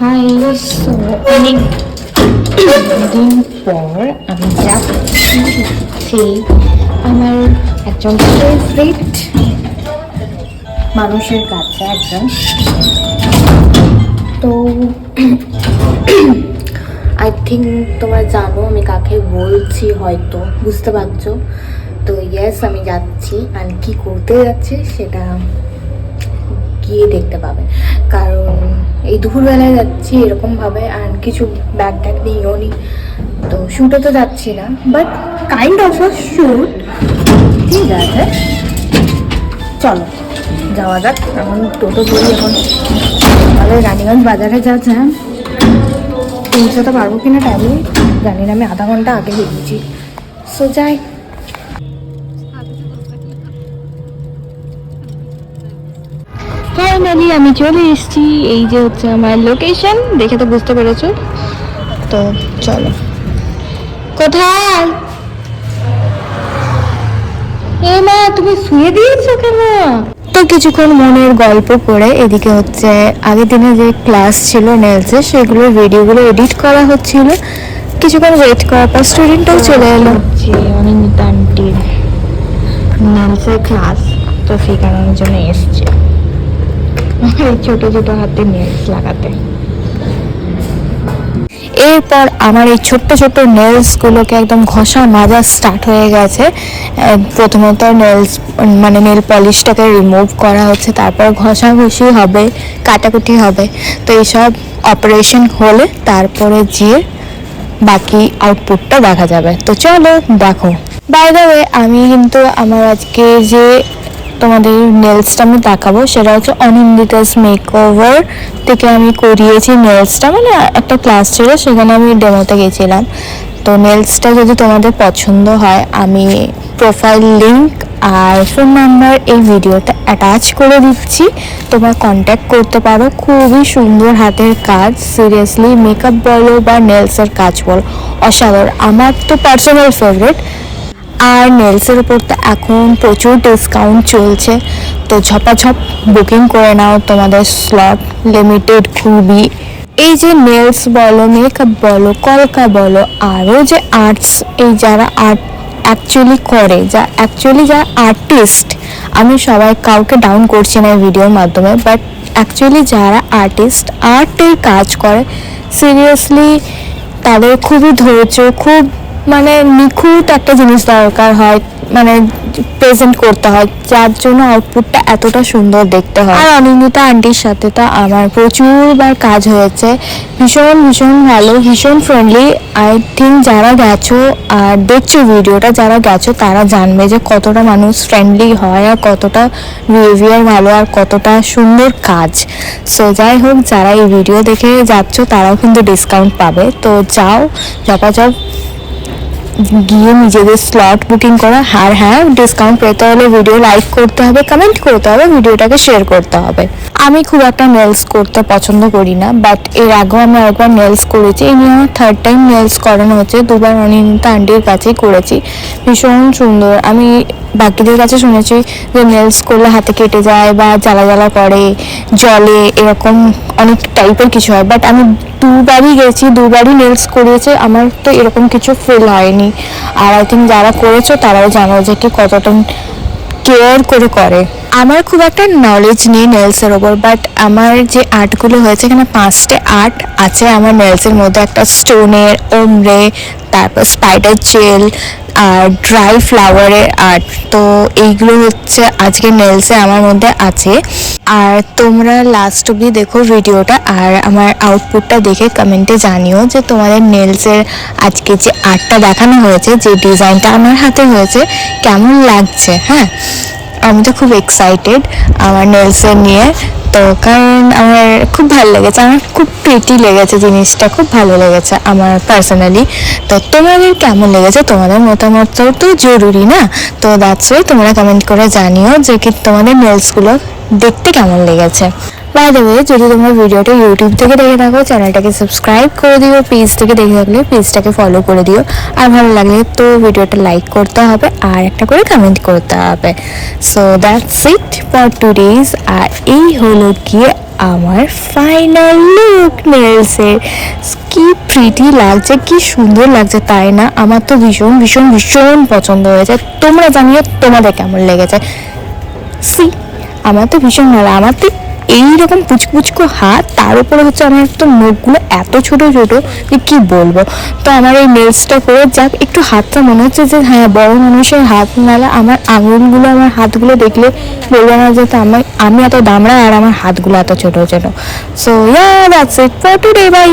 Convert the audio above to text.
High, so অনেক দিন পর আমি যাচ্ছি আমার একজন ফেভারিট মানুষের কাছে একজন। তো আই থিঙ্ক তোমরা জানো আমি কাকে বলছি, হয়তো বুঝতে পারছো। তো ইয়েস, আমি যাচ্ছি, আর কি করতে যাচ্ছি সেটা গিয়ে দেখতে পাবে। কারণ এই দুপুরবেলায় যাচ্ছি এরকমভাবে, আর কিছু ব্যাগ ট্যাগ নিয়েও নি, তো শ্যুটে তো যাচ্ছি না, but kind of a shoot. ঠিক আছে, চলো যাওয়া যাক। এখন টোটো বলি, এখন আমাদের রানীগঞ্জ বাজারে যা জ্যাম, পৌঁছাতে পারবো কিনা টাইমে জানি না। আমি আধা ঘন্টা আগে বেরিয়েছি, সো যাই। ফাইনালি আমি চলে এসেছি, এই যে হচ্ছে আমার লোকেশন, দেখে তো বুঝতে পেরেছো। তো চলো, কোথায় এ মা, তুমি শুয়ে দিয়েছো কেন? তো কিছুক্ষণ মনের গল্প করে এদিকে হচ্ছে আগের দিনে যে ক্লাস ছিল নেলসের, সেগুলোর ভিডিওগুলো এডিট করা হচ্ছিল। কিছুক্ষণ ওয়েট করার পর স্টুডেন্টও চলে এলো। অনিন্দিতা আন্টির নেলসের ক্লাস, তো সেই কারণের জন্য এসছে ছোট ছোট হাতে নেলস লাগাতে। এরপর আমার এই ছোট্ট ছোট্ট নেলসগুলোকে একদম ঘষা মাজা স্টার্ট হয়ে গেছে। প্রথমত নেলস মানে নেল পলিশটাকে রিমুভ করা হচ্ছে, তারপর ঘষাঘষি হবে, কাটাকুটি হবে। তো এইসব অপারেশন হলে তারপরে গিয়ে বাকি আউটপুটটা দেখা যাবে। তো চলো দেখো। বাই দ্য ওয়ে, আমি কিন্তু আমার আজকে যে তোমাদের নেলসটা আমি দেখাবো সেটা হচ্ছে অনিন্দিতাস মেকওভার থেকে আমি করিয়েছি নেলসটা। মানে একটা ক্লাস ছিল, সেখানে আমি ডেমোতে গেছিলাম। তো নেলসটা যদি তোমাদের পছন্দ হয়, আমি প্রোফাইল লিঙ্ক আর ফোন নাম্বার এই ভিডিওতে অ্যাটাচ করে দিচ্ছি, তোমরা কন্ট্যাক্ট করতে পারো। খুবই সুন্দর হাতের কাজ, সিরিয়াসলি মেকআপ বলো বা নেলসের কাজ বলো, অসাধারণ। আমার তো পার্সোনাল ফেভারিট। আর নেলসের উপর তো এখন প্রচুর ডিসকাউন্ট চলছে, তো ঝপাঝপ বুকিং করে নাও, তোমাদের স্লট লিমিটেড খুবই। এই যে নেলস বলো, মেকআপ বলো, কলকা বলো, আরও যে আর্টস, এই যারা আর্ট অ্যাকচুয়ালি করে, যারা আর্টিস্ট, আমি সবাই কাউকে ডাউন করছি না এই ভিডিওর মাধ্যমে, বাট অ্যাকচুয়ালি যারা আর্টিস্ট, আর্টের কাজ করে, সিরিয়াসলি তাদের খুবই ধৈর্য, খুব মানে নিখুঁত একটা জিনিস দরকার হয়, মানে প্রেজেন্ট করতে হয়, যার জন্য আউটপুটটা এতটা সুন্দর দেখতে হয়। আর অনিন্দিতা আন্টির সাথে তো আমার প্রচুরবার কাজ হয়েছে, ভীষণ ভীষণ ভালো, ভীষণ ফ্রেন্ডলি। আই থিঙ্ক যারা গেছো আর দেখছো ভিডিওটা, যারা গেছো তারা জানবে যে কতটা মানুষ ফ্রেন্ডলি হয়, আর কতটা বিহেভিয়ার ভালো, আর কতটা সুন্দর কাজ। সো যাই হোক, যারা এই ভিডিও দেখে যাচ্ছ তারাও কিন্তু ডিসকাউন্ট পাবে। তো যাও, ঝপাঝপ গিয়ে নিজেদের স্লট বুকিং করা। আর হ্যাঁ, ডিসকাউন্ট পেতে হলে ভিডিও লাইক করতে হবে, কমেন্ট করতে হবে, ভিডিওটাকে শেয়ার করতে হবে। আমি খুব একটা নেলস করতে পছন্দ করি না, বাট এর আগেও আমি একবার নেলস করেছি। এই নিয়ে আমার থার্ড টাইম নেলস করানো হচ্ছে, দুবার অনিন্দিতা আন্টির কাছেই করেছি। ভীষণ সুন্দর। আমি বাকিদের কাছে শুনেছি যে নেলস করলে হাতে কেটে যায় বা জ্বালা জ্বালা করে, জলে, এরকম অনেক টাইপের কিছু হয়, বাট আমি দুবারই গেছি, দুবারই নেলস করিয়েছে, আমার তো এরকম কিছু ফিল হয়নি। আর আই থিঙ্ক যারা করেছো তারাও জানো যে কি কতটা কেয়ার করে। আমার খুব একটা নলেজ নেই নেলসের ওপর, বাট আমার যে আর্টগুলো হয়েছে, এখানে 5টে আর্ট আছে আমার নেলসের মধ্যে। একটা স্টোনের, ওমরে, তারপর স্পাইডার জেল আর ড্রাই ফ্লাওয়ারের আর্ট। তো এইগুলো হচ্ছে আজকে নেলসে আমার মধ্যে আছে। আর তোমরা লাস্ট অবধি দেখো ভিডিওটা, আর আমার আউটপুটটা দেখে কমেন্টে জানিও যে তোমাদের নেলসের আজকে যে আর্টটা দেখানো হয়েছে, যে ডিজাইনটা আমার হাতে হয়েছে, কেমন লাগছে। হ্যাঁ, আমি তো খুব এক্সাইটেড আমার নেলসের নিয়ে। তো কারণ আমার খুব ভালো লেগেছে, আমার খুব প্রিটি লেগেছে জিনিসটা, খুব ভালো লেগেছে আমার পার্সোনালি। তো তোমাদের কেমন লেগেছে, তোমাদের মতামত তো জরুরি না? তো দ্যাটস ওয়াই তোমরা কমেন্ট করে জানিও যে কি তোমাদের নেলসগুলো দেখতে কেমন লেগেছে। বাই দ্য ওয়ে, যদি তোমরা ভিডিওটা ইউটিউব থেকে দেখে থাকো, চ্যানেলটাকে সাবস্ক্রাইব করে দিও, পেজ থেকে দেখে থাকলে পেজটাকে ফলো করে দিও, আর ভালো লাগলে তো ভিডিওটা লাইক করতে হবে আর একটা করে কমেন্ট করতে হবে। So that's it for today's. আর এই হলো গিয়ে আমার ফাইনাল লুক। লুক নেলসের, কি প্রিটি লাগছে, কি সুন্দর লাগছে তাই না? আমার তো ভীষণ ভীষণ ভীষণ পছন্দ হয়েছে। তোমরা জানিও তোমাদের কেমন লেগেছে। সি, আমার তো ভীষণ ভালো। আমার তো এইরকম পুচকুচকো হাত, তার উপরে হচ্ছে আমার তো নখগুলো এত ছোট ছোট যে কি বলবো। তো আমার এই নেলসটা করে যাক একটু হাতটা মনে হচ্ছে যে হ্যাঁ বড় মানুষের হাত, নাহলে আমার আঙুলগুলো আমার হাতগুলো দেখলে বলবো না যে তো আমি এত দামড়া আর আমার হাতগুলো এত ছোট ছোট। So yeah that's it for today, by.